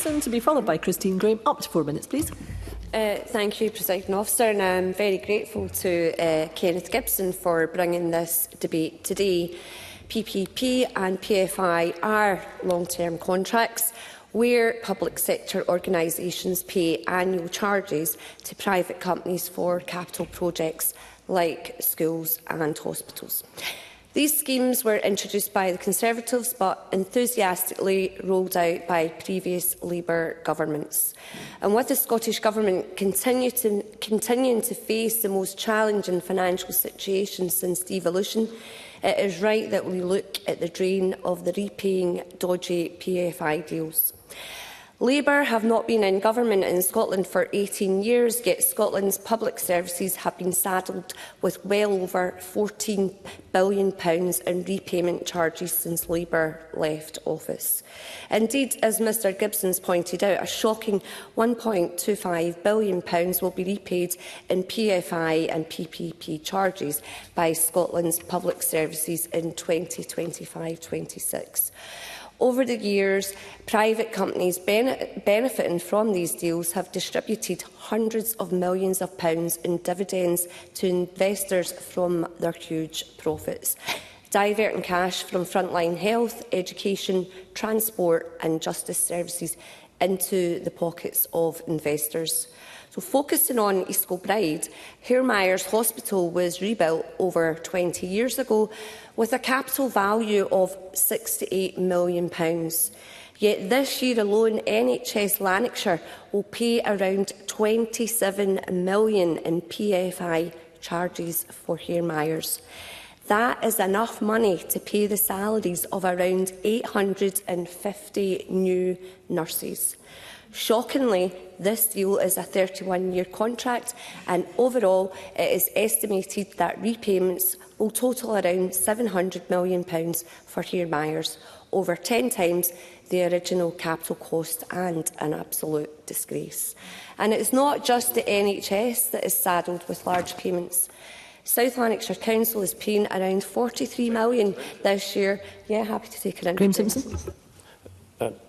Stevenson, to be followed by Christine Graham. Up to 4 minutes, please. Thank you, Presiding Officer, and I'm very grateful to Kenneth Gibson for bringing this debate today. PPP and PFI are long-term contracts where public sector organisations pay annual charges to private companies for capital projects like schools and hospitals. These schemes were introduced by the Conservatives but enthusiastically rolled out by previous Labour governments. And with the Scottish Government continuing to face the most challenging financial situation since devolution, it is right that we look at the drain of the repaying dodgy PFI deals. Labour have not been in government in Scotland for 18 years, yet Scotland's public services have been saddled with well over £14 billion in repayment charges since Labour left office. Indeed, as Mr Gibson's pointed out, a shocking £1.25 billion will be repaid in PFI and PPP charges by Scotland's public services in 2025-26. Over the years, private companies benefiting from these deals have distributed hundreds of millions of pounds in dividends to investors from their huge profits, diverting cash from frontline health, education, transport and justice services into the pockets of investors. So, focusing on East Kilbride, Hare Myers Hospital was rebuilt over 20 years ago with a capital value of £68 million. Yet this year alone, NHS Lanarkshire will pay around £27 million in PFI charges for Hare Myers. That is enough money to pay the salaries of around 850 new nurses. Shockingly, this deal is a 31-year contract, and overall it is estimated that repayments will total around £700 million for Hare Myers, over 10 times the original capital cost, and an absolute disgrace. And it is not just the NHS that is saddled with large payments. South Lanarkshire Council is paying around £43 million this year. Yeah, happy to take it in.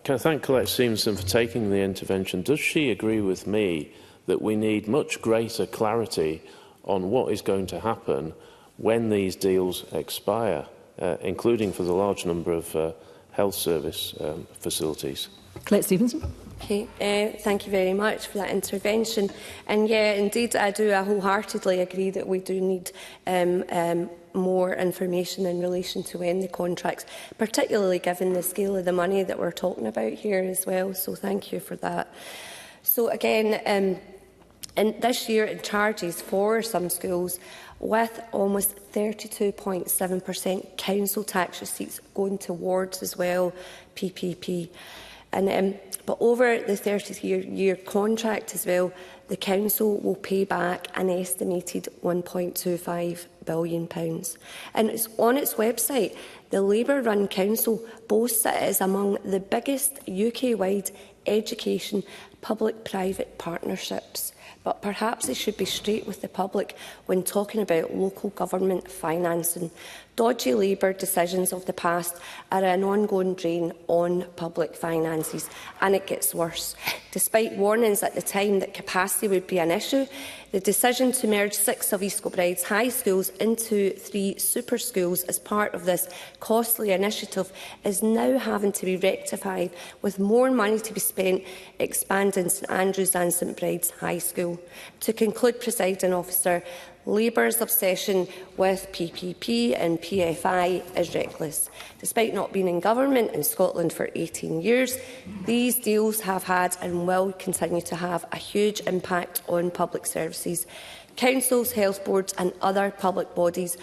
Can I thank Colette Stevenson for taking the intervention? Does she agree with me that we need much greater clarity on what is going to happen when these deals expire, including for the large number of health service facilities? Colette Stevenson. Okay, thank you very much for that intervention. And yeah, indeed, I wholeheartedly agree that we do need more information in relation to when the contracts, particularly given the scale of the money that we're talking about here as well. So thank you for that. So again, in this year in charges for some schools, with almost 32.7% council tax receipts going towards as well PPP. And but over the 30-year contract as well, the council will pay back an estimated £1.25 billion. And it's on its website, the Labour-run council boasts that it is among the biggest UK-wide education public-private partnerships. But perhaps they should be straight with the public when talking about local government financing. Dodgy Labour decisions of the past are an ongoing drain on public finances, and it gets worse. Despite warnings at the time that capacity would be an issue, the decision to merge 6 of East Kilbride's high schools into 3 super schools as part of this costly initiative is now having to be rectified, with more money to be spent expanding St Andrews and St Bride's High School. To conclude, Presiding Officer, Labour's obsession with PPP and PFI is reckless. Despite not being in government in Scotland for 18 years, these deals have had and will continue to have a huge impact on public services. Councils, health boards and other public bodies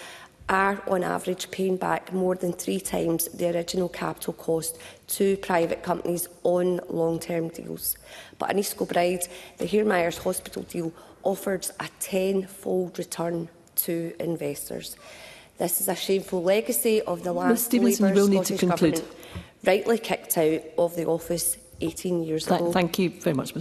are on average paying back more than 3 times the original capital cost to private companies on long-term deals. But in East Kilbride, the Hare Myers Hospital deal offers a 10-fold return to investors. This is a shameful legacy of the last Labour Scottish Government, rightly kicked out of the office 18 years ago. Thank you very much.